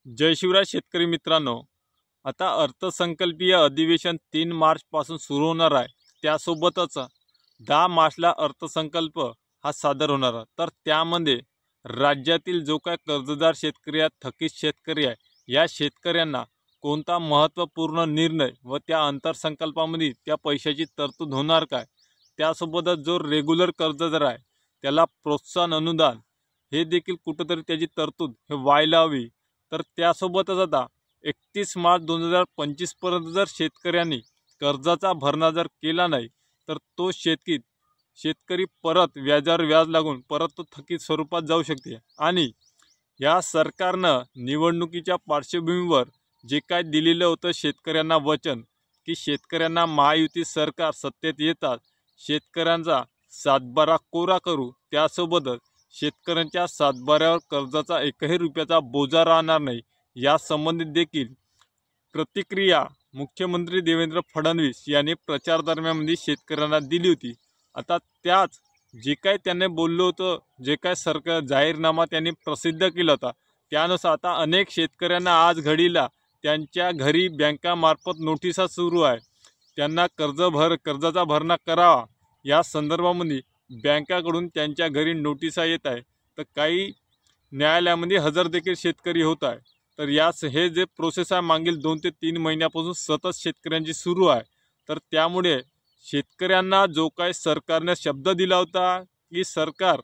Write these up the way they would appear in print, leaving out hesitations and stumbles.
जय शिवराय शेतकरी मित्रांनो, आता अर्थसंकल्पीय अधिवेशन 3 मार्चपासून सुरू होणार आहे। त्यासोबतच 10 मार्चला अर्थसंकल्प हा सादर होणार आहे। तर त्यामध्ये राज्यातील जो काय कर्जदार शेतकरी आहे, थकीत शेतकरी आहे, या शेतकऱ्यांना कोणता महत्त्वपूर्ण निर्णय व त्या अर्थसंकल्पामध्ये त्या पैशाची तरतूद होणार काय, त्यासोबतच जो रेग्युलर कर्जदार आहे त्याला प्रोत्साहन अनुदान हे देखील कुठेतरी त्याची तरतूद हे व्हायला हवी। तर त्यासोबतच आता 31 मार्च 2025 पर्यंत जर शेतकऱ्यांनी कर्जाचा भरणा जर केला नाही तर तो शेतकरी परत व्याजावर व्याज लागून परत तो थकीत स्वरूपात जाऊ शकते। आणि या सरकारनं निवडणुकीच्या पार्श्वभूमीवर जे काय दिलेलं होतं शेतकऱ्यांना वचन की शेतकऱ्यांना महायुती सरकार सत्तेत येतात शेतकऱ्यांचा सातबारा कोरा करू, त्यासोबतच शेतकऱ्यांच्या सातबाऱ्यावर कर्जाचा एकही रुपयाचा बोजा राहणार नाही, या संबंधित देखील प्रतिक्रिया मुख्यमंत्री देवेंद्र फडणवीस यांनी प्रचार दरम्यान शेतकऱ्यांना दिली होती। आता त्याच जे काय त्यांनी बोललो होतं, जे काय सरकार जाहीरनामा त्यांनी प्रसिद्ध केला होता, त्यानुसार आता अनेक शेतकऱ्यांना आज घडीला त्यांच्या घरी बँकामार्फत नोटिसा सुरू आहे। त्यांना कर्जाचा भरणा करावा या संदर्भामध्ये बँकाकडून त्यांच्या घरी नोटिसा येत आहे। तर काही न्यायालयामध्ये हजर देखील शेतकरी होत आहे। तर हे जे प्रोसेस आहे मागील 2 ते 3 महिन्यापासून सतत शेतकऱ्यांची सुरू आहे। तर त्यामुळे शेतकऱ्यांना जो काय सरकारने शब्द दिला होता की सरकार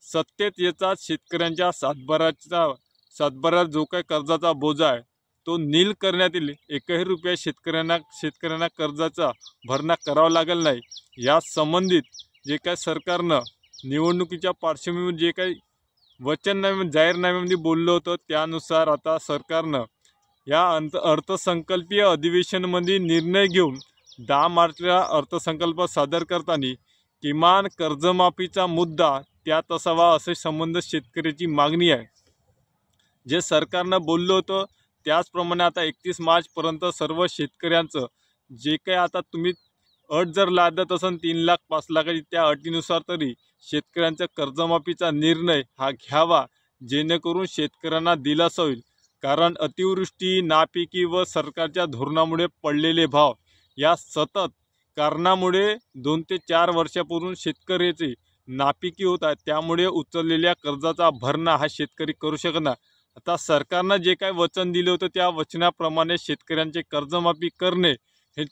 सत्तेत येताच शेतकऱ्यांच्या सातबारा जो काय कर्जाचा बोजा आहे तो नील करण्यात येईल, एकही रुपया शेतकऱ्यांना कर्जाचा भरणा करावा लागेल नाही, या संबंधित जे काय सरकारनं निवडणुकीच्या पार्श्वभूमीवर जे काही जाहीरनाम्यामध्ये बोललं होतं त्यानुसार आता सरकारनं या अर्थसंकल्पीय अधिवेशनामध्ये निर्णय घेऊन 10 मार्चला अर्थसंकल्प सादर करताना किमान कर्जमाफीचा मुद्दा त्यात असावा असे संबंधित शेतकऱ्याची मागणी आहे। जे सरकारनं बोललं होतं त्याचप्रमाणे आता 31 मार्चपर्यंत सर्व शेतकऱ्यांचं जे काही आता तुम्ही अट जर लादत असेल 3 लाख 5 लाखाची, त्या अटीनुसार तरी शेतकऱ्यांच्या कर्जमाफीचा निर्णय हा घ्यावा, जेणेकरून शेतकऱ्यांना दिलासा होईल। कारण अतिवृष्टी, नापिकी व सरकारच्या धोरणामुळे पडलेले भाव या सतत कारणामुळे 2 ते 4 वर्षापूर्वी शेतकऱ्याची नापिकी होत आहे, त्यामुळे उचललेल्या कर्जाचा भरणा हा शेतकरी करू शकणार। आता सरकारनं जे काय वचन दिले होते त्या वचनाप्रमाणे शेतकऱ्यांचे कर्जमाफी करणे हे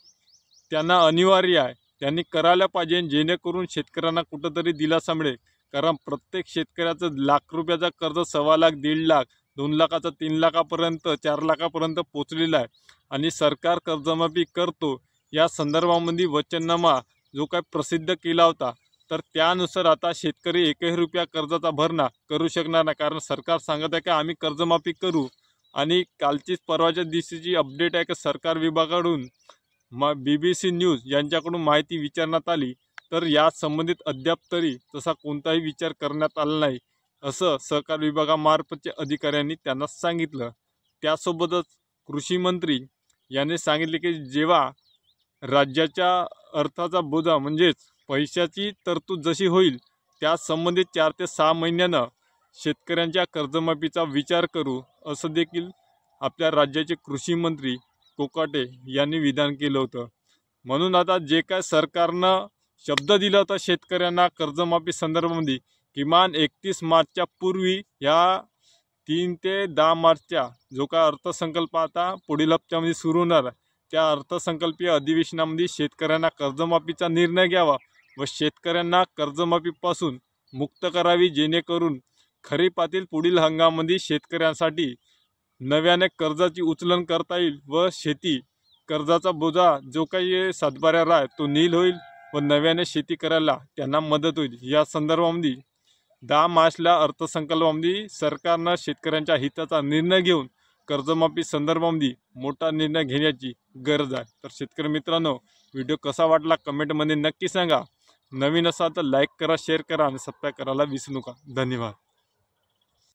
त्यांना अनिवार्य आहे, त्यांनी करायला पाहिजे, जेणेकरून शेतकऱ्यांना कुठंतरी दिलासा मिळेल। कारण प्रत्येक शेतकऱ्याचं लाख रुपयाचा कर्ज 1.25 लाख, 1.5 लाख, 2 लाखाचं 3 लाखापर्यंत 4 लाखापर्यंत पोचलेला आहे। आणि सरकार कर्जमाफी करतो या संदर्भामध्ये वचननामा जो काय प्रसिद्ध केला होता, तर त्यानुसार आता शेतकरी एकही रुपया कर्जाचा भरणा करू शकणार नाही। कारण सरकार सांगत आहे की आम्ही कर्जमाफी करू, आणि कालचीच परवाच्या दिवशीची अपडेट आहे की सरकार विभागाकडून BBC न्यूज यांच्याकडून माहिती विचारण्यात आली, तर या संबंधित अद्याप तरी तसा कोणताही विचार करण्यात आला नाही असं सहकार विभागामार्फतच्या अधिकाऱ्यांनी त्यांना सांगितलं। त्यासोबतच कृषी मंत्री यांनी सांगितले की जेव्हा राज्याच्या अर्थाचा बोजा म्हणजेच पैशाची तरतूद जशी होईल त्या संबंधित 4 ते 6 महिन्यानं शेतकऱ्यांच्या कर्जमाफीचा विचार करू, असं देखील आपल्या राज्याचे कृषी मंत्री कोकाटे यांनी विधान केलं होतं। म्हणून आता जे काय सरकारनं शब्द दिला होता शेतकऱ्यांना कर्जमाफी संदर्भामध्ये किमान 31 मार्चच्या पूर्वी या 3 ते 10 मार्चच्या जो काय अर्थसंकल्प आता पुढील हप्त्यामध्ये सुरू होणार आहे त्या अर्थसंकल्पीय अधिवेशनामध्ये शेतकऱ्यांना कर्जमाफीचा निर्णय घ्यावा व शेतकऱ्यांना कर्जमाफीपासून मुक्त करावी, जेणेकरून खरीपातील पुढील हंगामामध्ये शेतकऱ्यांसाठी नव्याने कर्जाची उचलन करता येईल व शेती कर्जाचा बोजा जो काही सातबाऱ्यावर आहे तो नील होईल व नव्याने शेती करायला त्यांना मदत होईल। या संदर्भामध्ये 10 मार्चला अर्थसंकल्पामध्ये सरकारनं शेतकऱ्यांच्या हिताचा निर्णय घेऊन कर्जमाफी संदर्भामध्ये मोठा निर्णय घेण्याची गरज आहे। तर शेतकरी मित्रांनो, व्हिडिओ कसा वाटला कमेंटमध्ये नक्की सांगा। नवीन असाल तर लाईक करा, शेअर करा आणि सबस्क्राईब करायला विसरू नका। धन्यवाद।